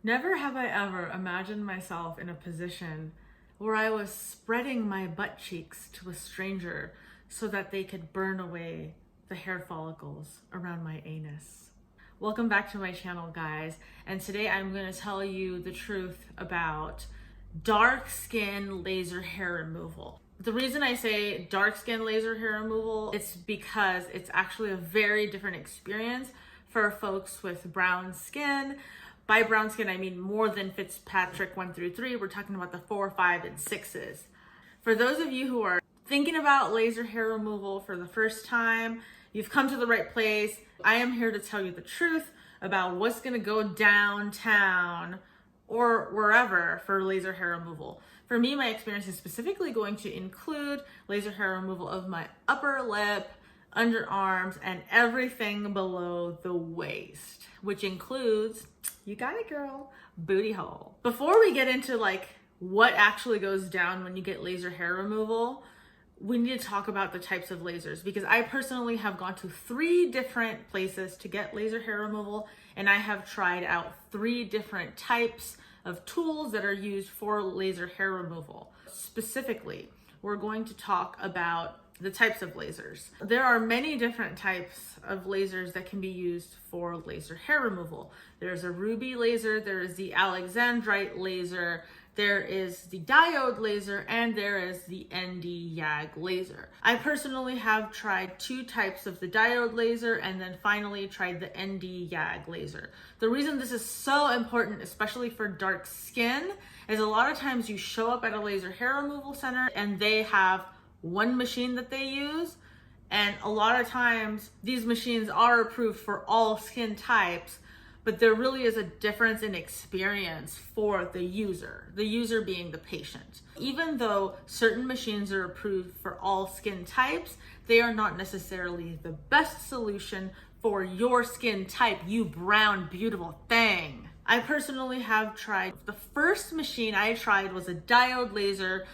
Never have I ever imagined myself in a position where I was spreading my butt cheeks to a stranger so that they could burn away the hair follicles around my anus. Welcome back to my channel, guys, and today I'm going to tell you the truth about dark skin laser hair removal. The reason I say dark skin laser hair removal, it's because it's actually a very different experience for folks with brown skin. By brown skin, I mean more than Fitzpatrick 1 through 3. We're talking about the 4, 5, and 6s. For those of you who are thinking about laser hair removal for the first time, you've come to the right place. I am here to tell you the truth about what's gonna go downtown or wherever for laser hair removal. For me, my experience is specifically going to include laser hair removal of my upper lip, underarms, and everything below the waist, which includes, you got it girl, booty hole. Before we get into what actually goes down when you get laser hair removal, we need to talk about the types of lasers, because I personally have gone to 3 different places to get laser hair removal, and I have tried out 3 different types of tools that are used for laser hair removal. Specifically, we're going to talk about the types of lasers. There are many different types of lasers that can be used for laser hair removal. There's a ruby laser, there is the alexandrite laser, there is the diode laser, and there is the ND-YAG laser. I personally have tried 2 types of the diode laser and then finally tried the ND-YAG laser. The reason this is so important, especially for dark skin, is a lot of times you show up at a laser hair removal center and they have one machine that they use, and a lot of times these machines are approved for all skin types, but there really is a difference in experience for the user being the patient. Even though certain machines are approved for all skin types, they are not necessarily the best solution for your skin type, you brown, beautiful thing. I personally have tried, the first machine I tried was a diode laser,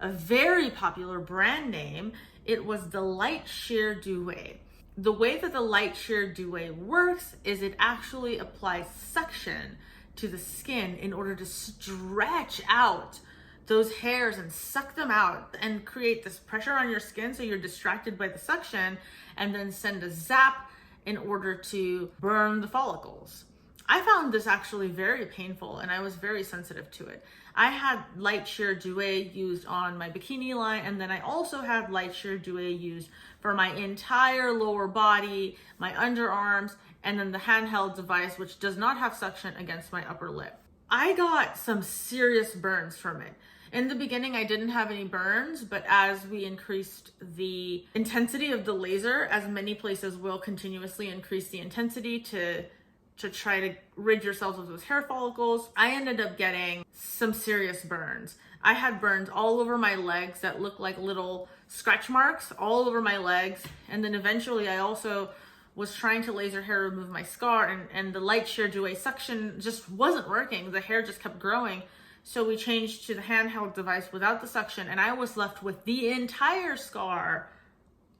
a very popular brand name. It was the Light Shear Diode. The way that the Light Shear Diode works is it actually applies suction to the skin in order to stretch out those hairs and suck them out and create this pressure on your skin so you're distracted by the suction, and then send a zap in order to burn the follicles. I found this actually very painful and I was very sensitive to it. I had Light Shear Diode used on my bikini line, and then I also had Light Shear Diode used for my entire lower body, my underarms, and then the handheld device, which does not have suction, against my upper lip. I got some serious burns from it. In the beginning, I didn't have any burns, but as we increased the intensity of the laser, as many places will continuously increase the intensity to try to rid yourselves of those hair follicles, I ended up getting some serious burns. I had burns all over my legs that looked like little scratch marks all over my legs. And then eventually I also was trying to laser hair remove my scar, and the Light Shear Diode suction just wasn't working. The hair just kept growing. So we changed to the handheld device without the suction, and I was left with the entire scar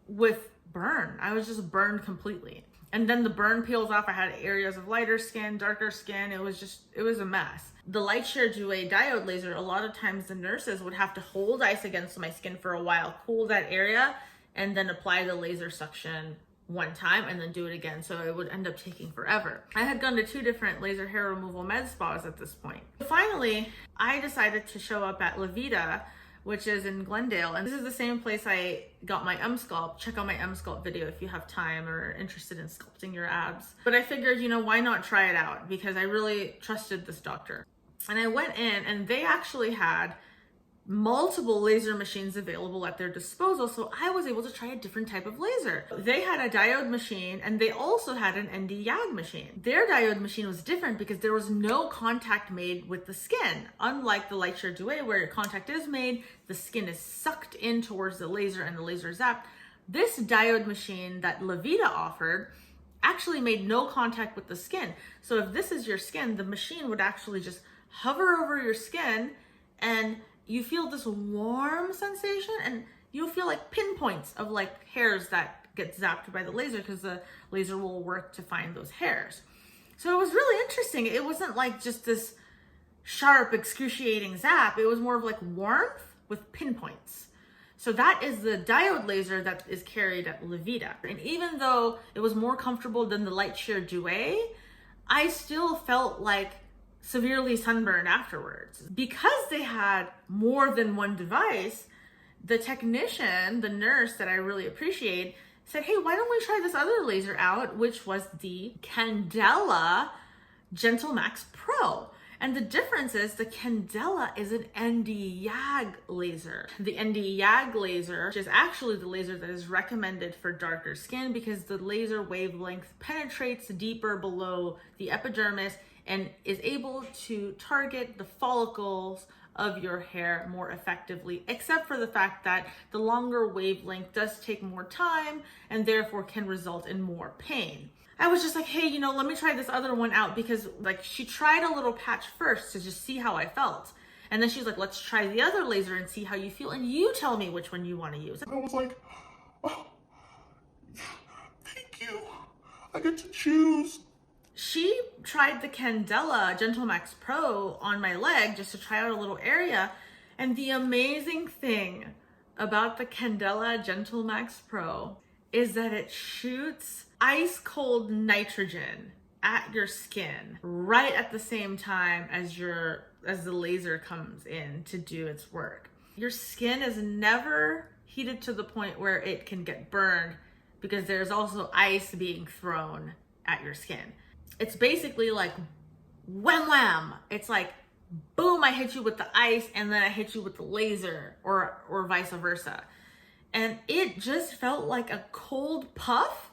with burn. I was just burned completely. And then the burn peels off. I had areas of lighter skin, darker skin. It was a mess. The Light Shear Diode diode laser, a lot of times the nurses would have to hold ice against my skin for a while, cool that area, and then apply the laser suction one time and then do it again. So it would end up taking forever. I had gone to 2 different laser hair removal med spas at this point. Finally, I decided to show up at La Vida, which is in Glendale. And this is the same place I got my Sculpt. Check out my Sculpt video if you have time or are interested in sculpting your abs. But I figured, why not try it out? Because I really trusted this doctor. And I went in and they actually had multiple laser machines available at their disposal, so I was able to try a different type of laser. They had a diode machine and they also had an ND-YAG machine. Their diode machine was different because there was no contact made with the skin. Unlike the Light Shear Diode, where contact is made, the skin is sucked in towards the laser and the laser zapped. This diode machine that La Vida offered actually made no contact with the skin. So if this is your skin, the machine would actually just hover over your skin and you feel this warm sensation, and you'll feel like pinpoints of hairs that get zapped by the laser, because the laser will work to find those hairs. So it was really interesting. It wasn't like just this sharp, excruciating zap. It was more of like warmth with pinpoints. So that is the diode laser that is carried at Levita. And even though it was more comfortable than the light shear Diode, I still felt like severely sunburned afterwards. Because they had more than one device, the technician, the nurse that I really appreciate, said, hey, why don't we try this other laser out, which was the Candela GentleMax Pro. And the difference is the Candela is an ND-YAG laser. The ND-YAG laser, which is actually the laser that is recommended for darker skin because the laser wavelength penetrates deeper below the epidermis and is able to target the follicles of your hair more effectively, except for the fact that the longer wavelength does take more time and therefore can result in more pain. I was just like, hey, you know, let me try this other one out because like she tried a little patch first to just see how I felt. And then she's like, let's try the other laser and see how you feel. And you tell me which one you want to use. I was like, oh, thank you. I get to choose. She tried the Candela GentleMax Pro on my leg just to try out a little area. And the amazing thing about the Candela GentleMax Pro is that it shoots ice cold nitrogen at your skin right at the same time as the laser comes in to do its work. Your skin is never heated to the point where it can get burned because there's also ice being thrown at your skin. It's basically like wham wham. It's like boom, I hit you with the ice and then I hit you with the laser or vice versa. And it just felt like a cold puff.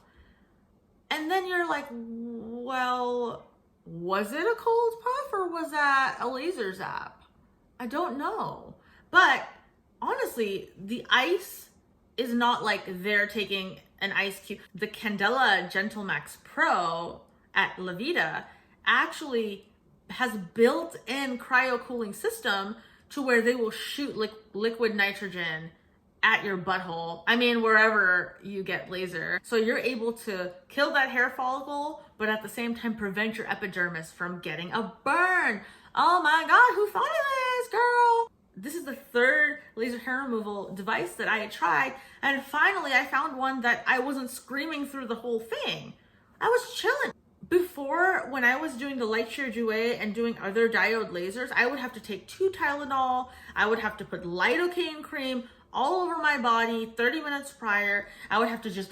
And then you're like, well, was it a cold puff or was that a laser zap? I don't know. But honestly, the ice is not like they're taking an ice cube. The Candela GentleMax Pro at Levita actually has built-in cryo cooling system to where they will shoot liquid nitrogen at your butthole. I mean, wherever you get laser. So you're able to kill that hair follicle, but at the same time prevent your epidermis from getting a burn. Oh my God, who thought of this, girl? This is the third laser hair removal device that I had tried. And finally I found one that I wasn't screaming through the whole thing. I was chilling. Before, when I was doing the light shear Diode and doing other diode lasers, I would have to take 2 Tylenol. I would have to put lidocaine cream all over my body 30 minutes prior. I would have to just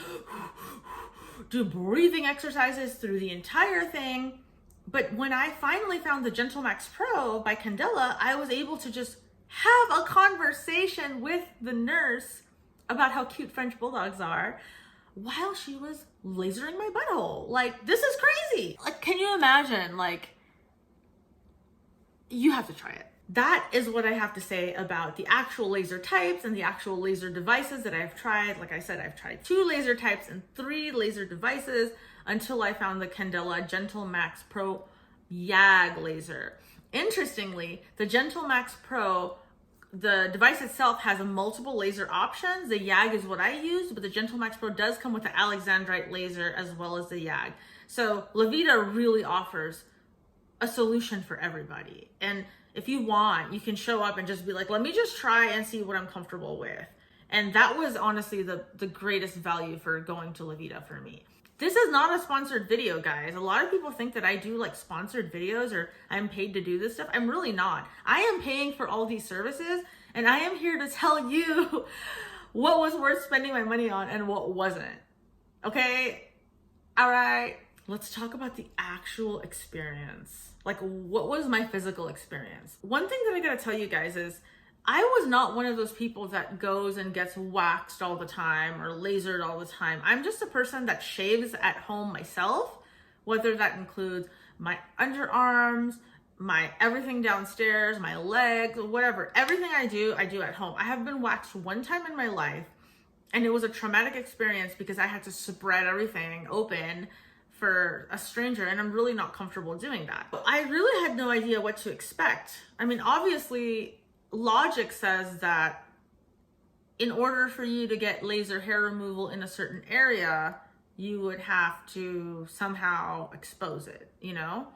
do breathing exercises through the entire thing. But when I finally found the GentleMax Pro by Candela, I was able to just have a conversation with the nurse about how cute French bulldogs are while she was lasering my butthole. Like, this is crazy. Like, can you imagine? Like, you have to try it. That is what I have to say about the actual laser types and the actual laser devices that I've tried. Like I said, I've tried 2 laser types and 3 laser devices until I found the Candela GentleMax Pro YAG laser. Interestingly, the GentleMax Pro, the device itself has multiple laser options. The YAG is what I used, but the GentleMax Pro does come with the Alexandrite laser as well as the YAG. So Levita really offers a solution for everybody. And if you want, you can show up and just be like, let me just try and see what I'm comfortable with. And that was honestly the greatest value for going to Levita for me. This is not a sponsored video, guys. A lot of people think that I do like sponsored videos or I'm paid to do this stuff. I'm really not. I am paying for all these services and I am here to tell you what was worth spending my money on and what wasn't. Okay? All right. Let's talk about the actual experience. Like, what was my physical experience? One thing that I gotta tell you guys is I was not one of those people that goes and gets waxed all the time or lasered all the time. I'm just a person that shaves at home myself, whether that includes my underarms, my everything downstairs, my legs, whatever. Everything I do at home. I have been waxed one time in my life and it was a traumatic experience because I had to spread everything open for a stranger and I'm really not comfortable doing that. I really had no idea what to expect. I mean, obviously, logic says that in order for you to get laser hair removal in a certain area, you would have to somehow expose it, you know?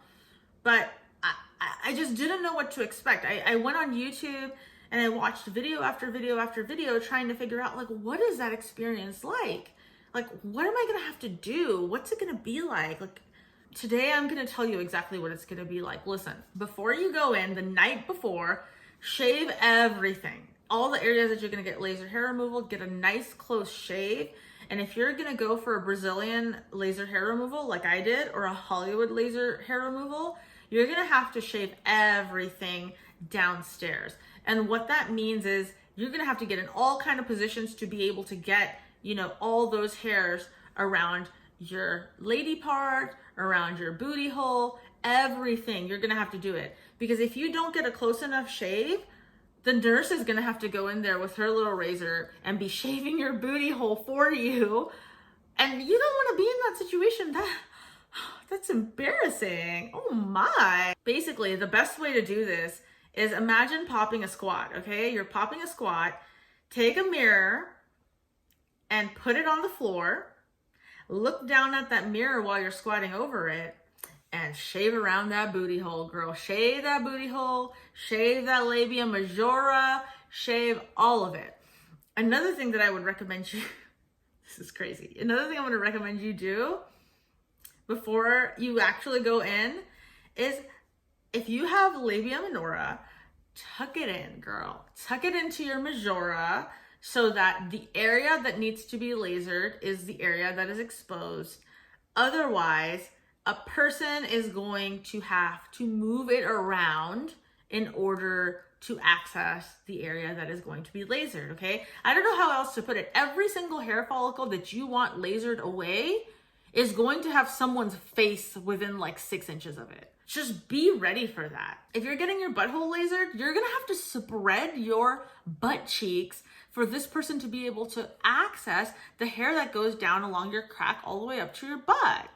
But I just didn't know what to expect. I went on YouTube and I watched video after video after video trying to figure out, like, what is that experience like? Like, what am I gonna have to do? What's it gonna be like? Like, today I'm gonna tell you exactly what it's gonna be like. Listen, before you go in, the night before, shave everything. All the areas that you're gonna get laser hair removal, get a nice close shave. And if you're gonna go for a Brazilian laser hair removal like I did, or a Hollywood laser hair removal, you're gonna have to shave everything downstairs. And what that means is you're gonna have to get in all kind of positions to be able to get, you know, all those hairs around your lady part, around your booty hole, everything. You're gonna have to do it. Because if you don't get a close enough shave, the nurse is gonna have to go in there with her little razor and be shaving your booty hole for you. And you don't wanna be in that situation. That's embarrassing. Oh my. Basically, the best way to do this is imagine popping a squat, okay? You're popping a squat, take a mirror and put it on the floor, look down at that mirror while you're squatting over it, and shave around that booty hole, girl. Shave that booty hole, shave that labia majora, shave all of it. Another thing that I would recommend you, this is crazy. Another thing I'm gonna recommend you do before you actually go in is, if you have labia minora, tuck it in, girl. Tuck it into your majora so that the area that needs to be lasered is the area that is exposed. Otherwise, a person is going to have to move it around in order to access the area that is going to be lasered, okay? I don't know how else to put it. Every single hair follicle that you want lasered away is going to have someone's face within like 6 inches of it. Just be ready for that. If you're getting your butthole lasered, you're gonna have to spread your butt cheeks for this person to be able to access the hair that goes down along your crack all the way up to your butt.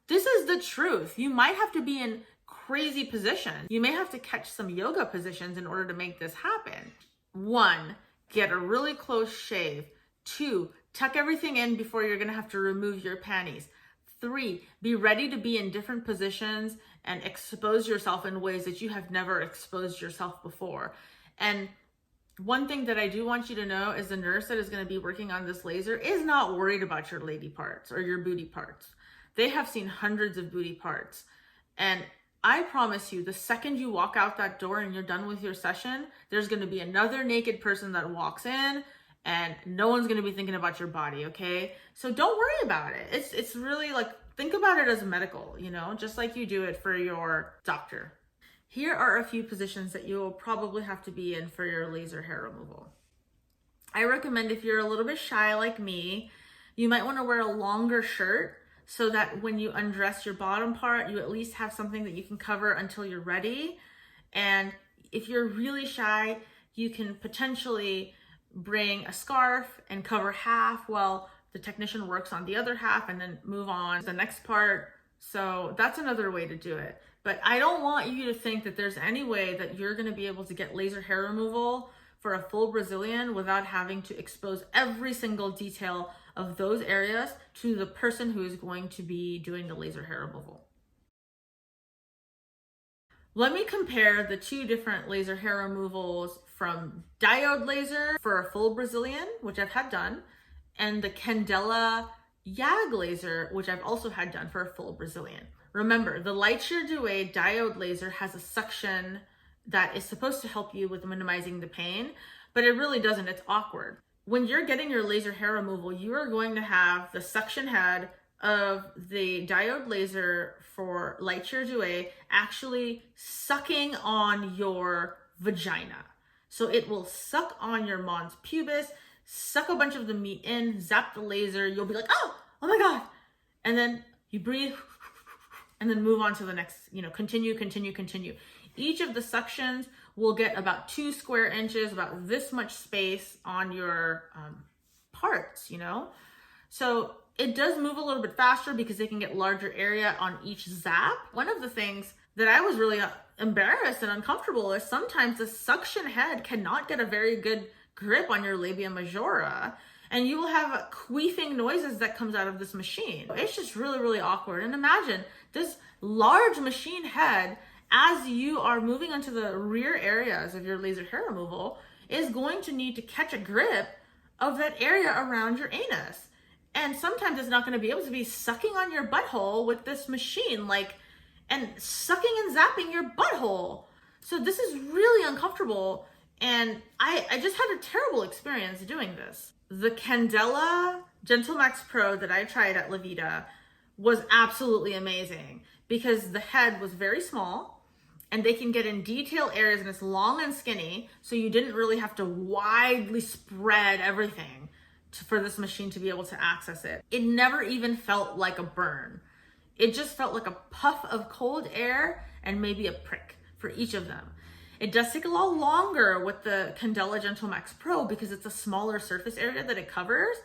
This is the truth. You might have to be in crazy positions. You may have to catch some yoga positions in order to make this happen. 1, get a really close shave. 2, tuck everything in before you're gonna have to remove your panties. 3, be ready to be in different positions and expose yourself in ways that you have never exposed yourself before. And one thing that I do want you to know is the nurse that is going to be working on this laser is not worried about your lady parts or your booty parts. They have seen hundreds of booty parts. And I promise you, the second you walk out that door and you're done with your session, there's going to be another naked person that walks in, and no one's going to be thinking about your body, okay? So don't worry about it. It's really like, think about it as medical, you know, just like you do it for your doctor. Here are a few positions that you will probably have to be in for your laser hair removal. I recommend, if you're a little bit shy like me, you might want to wear a longer shirt so that when you undress your bottom part, you at least have something that you can cover until you're ready. And if you're really shy, you can potentially bring a scarf and cover half while the technician works on the other half, and then move on to the next part. So that's another way to do it. But I don't want you to think that there's any way that you're going to be able to get laser hair removal for a full Brazilian without having to expose every single detail of those areas to the person who is going to be doing the laser hair removal. Let me compare the 2 different laser hair removals from Diode laser for a full Brazilian, which I've had done, and the Candela YAG laser, which I've also had done for a full Brazilian. Remember, the light shear Diode diode laser has a suction that is supposed to help you with minimizing the pain, but it really doesn't. It's awkward. When you're getting your laser hair removal, you are going to have the suction head of the diode laser for light shear Diode actually sucking on your vagina. So it will suck on your mons pubis, suck a bunch of the meat in, zap the laser. You'll be like, oh my God. And then you breathe and then move on to the next, continue. Each of the suctions will get about 2 square inches, about this much space on your parts, So it does move a little bit faster because they can get larger area on each zap. One of the things that I was really embarrassed and uncomfortable is sometimes the suction head cannot get a very good grip on your labia majora. and you will have queefing noises that comes out of this machine. It's just really, really awkward. And imagine this large machine head, as you are moving into the rear areas of your laser hair removal, is going to need to catch a grip of that area around your anus. And sometimes it's not going to be able to be sucking on your butthole with this machine, and sucking and zapping your butthole. So this is really uncomfortable. And I just had a terrible experience doing this. The Candela GentleMax Pro that I tried at Levita was absolutely amazing because the head was very small and they can get in detail areas and it's long and skinny. So you didn't really have to widely spread everything for this machine to be able to access it. It never even felt like a burn. It just felt like a puff of cold air and maybe a prick for each of them. It does take a lot longer with the Candela GentleMax Pro because it's a smaller surface area that it covers.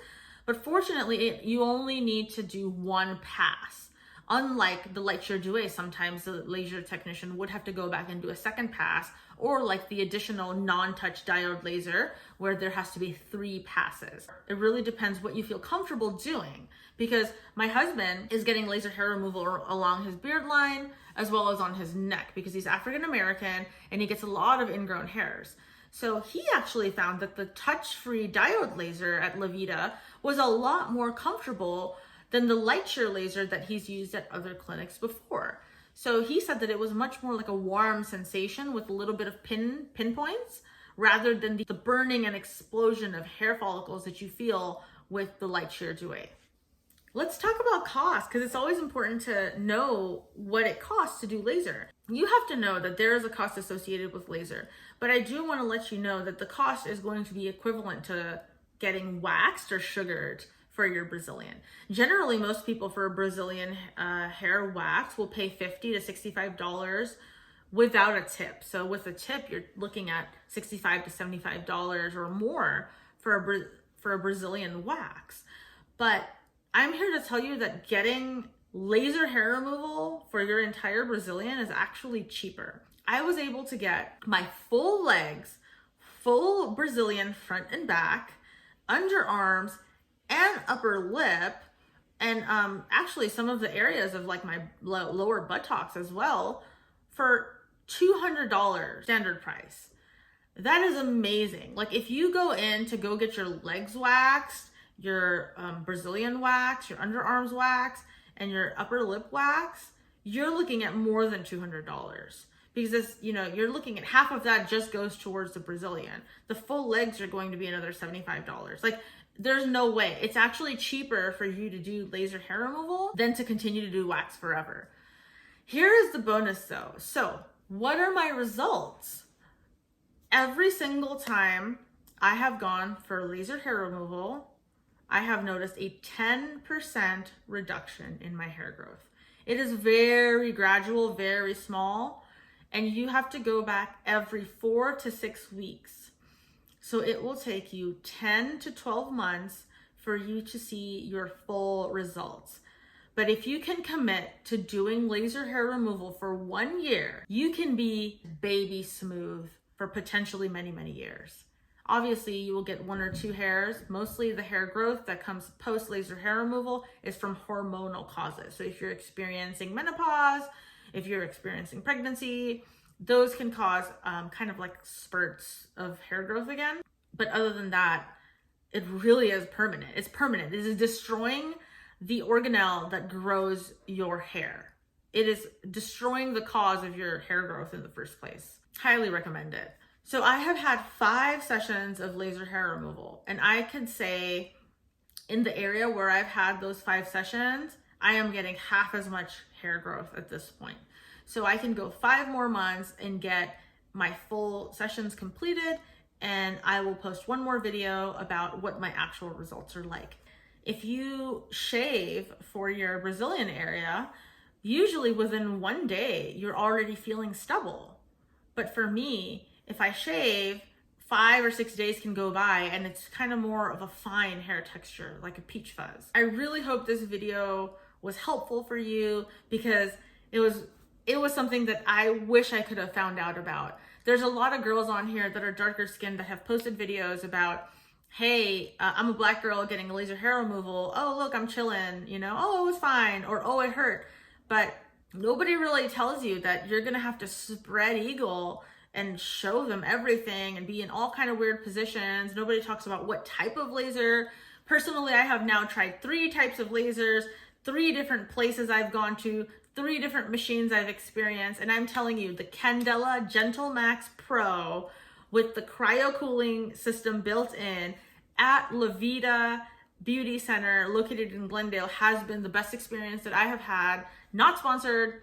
But fortunately, you only need to do one pass. Unlike the light shear Diode, sometimes the laser technician would have to go back and do a second pass, or like the additional non-touch diode laser where there has to be 3 passes. It really depends what you feel comfortable doing, because my husband is getting laser hair removal along his beard line as well as on his neck because he's African American and he gets a lot of ingrown hairs. So he actually found that the touch-free diode laser at Levita was a lot more comfortable than the light shear laser that he's used at other clinics before. So he said that it was much more like a warm sensation with a little bit of pinpoints rather than the burning and explosion of hair follicles that you feel with the light shear Diode. Let's talk about cost, because it's always important to know what it costs to do laser. You have to know that there is a cost associated with laser, but I do want to let you know that the cost is going to be equivalent to getting waxed or sugared for your Brazilian. Generally, most people for a Brazilian hair wax will pay $50 to $65 without a tip. So with a tip, you're looking at $65 to $75 or more for a Brazilian wax. But I'm here to tell you that getting laser hair removal for your entire Brazilian is actually cheaper. I was able to get my full legs, full Brazilian front and back, underarms, and upper lip, and actually some of the areas of like my lower buttocks as well, for $200 standard price. That is amazing. Like if you go in to go get your legs waxed, your Brazilian wax, your underarms wax, and your upper lip wax, you're looking at more than $200 because this, you're looking at half of that just goes towards the Brazilian. The full legs are going to be another $75. Like there's no way. It's actually cheaper for you to do laser hair removal than to continue to do wax forever. Here is the bonus though. So what are my results? Every single time I have gone for laser hair removal, I have noticed a 10% reduction in my hair growth. It is very gradual, very small, and you have to go back every 4 to 6 weeks. So it will take you 10 to 12 months for you to see your full results. But if you can commit to doing laser hair removal for 1 year, you can be baby smooth for potentially many, many years. Obviously, you will get 1 or 2 hairs. Mostly the hair growth that comes post laser hair removal is from hormonal causes. So if you're experiencing menopause, if you're experiencing pregnancy, those can cause kind of like spurts of hair growth again. But other than that, it really is permanent. It's permanent. It is destroying the organelle that grows your hair. It is destroying the cause of your hair growth in the first place. Highly recommend it. So I have had 5 sessions of laser hair removal, and I could say in the area where I've had those 5 sessions, I am getting half as much hair growth at this point. So I can go 5 more months and get my full sessions completed, and I will post 1 more video about what my actual results are like. If you shave for your Brazilian area, usually within 1 day, you're already feeling stubble. But for me, if I shave, 5 or 6 days can go by and it's kind of more of a fine hair texture, like a peach fuzz. I really hope this video was helpful for you because it was something that I wish I could have found out about. There's a lot of girls on here that are darker skinned that have posted videos about hey, I'm a black girl getting laser hair removal. Oh, look, I'm chilling, you know, oh, it was fine, or oh, it hurt. But nobody really tells you that you're gonna have to spread eagle and show them everything and be in all kind of weird positions. Nobody talks about what type of laser. Personally, I have now tried 3 types of lasers, 3 different places I've gone to, 3 different machines I've experienced, and I'm telling you, the Candela GentleMax Pro with the cryo cooling system built in at La Vida Beauty Center located in Glendale has been the best experience that I have had. Not sponsored,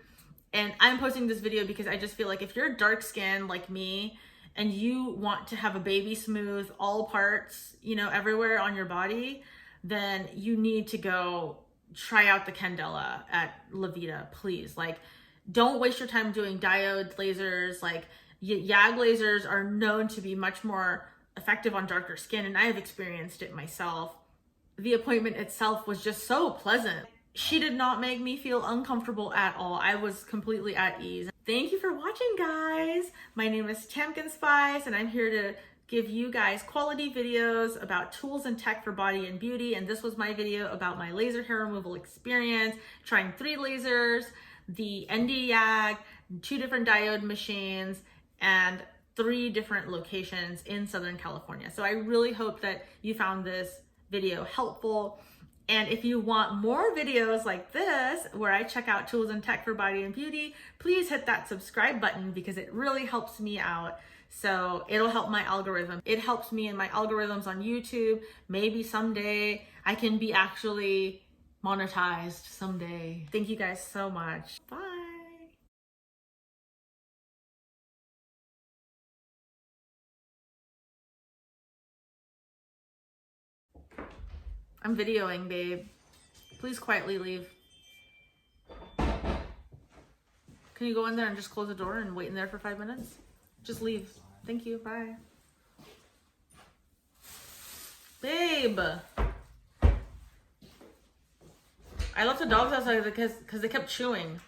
and I'm posting this video because I just feel like if you're dark skinned like me and you want to have a baby smooth all parts, you know, everywhere on your body, then you need to go try out the Candela at La Vida, please. Like, don't waste your time doing diode lasers. Like, YAG lasers are known to be much more effective on darker skin, and I have experienced it myself. The appointment itself was just so pleasant. She did not make me feel uncomfortable at all. I was completely at ease. Thank you for watching, guys. My name is Tamkin Spice, and I'm here to give you guys quality videos about tools and tech for body and beauty. And this was my video about my laser hair removal experience, trying 3 lasers, the ND YAG, 2 different diode machines, and 3 different locations in Southern California. So I really hope that you found this video helpful. And if you want more videos like this, where I check out tools and tech for body and beauty, please hit that subscribe button because it really helps me out. So it'll help my algorithm. It helps me in my algorithms on YouTube. Maybe someday I can be actually monetized someday. Thank you guys so much. Bye. I'm videoing, babe. Please quietly leave. Can you go in there and just close the door and wait in there for 5 minutes? Just leave. Thank you. Bye. Babe. I left the dogs outside because they kept chewing.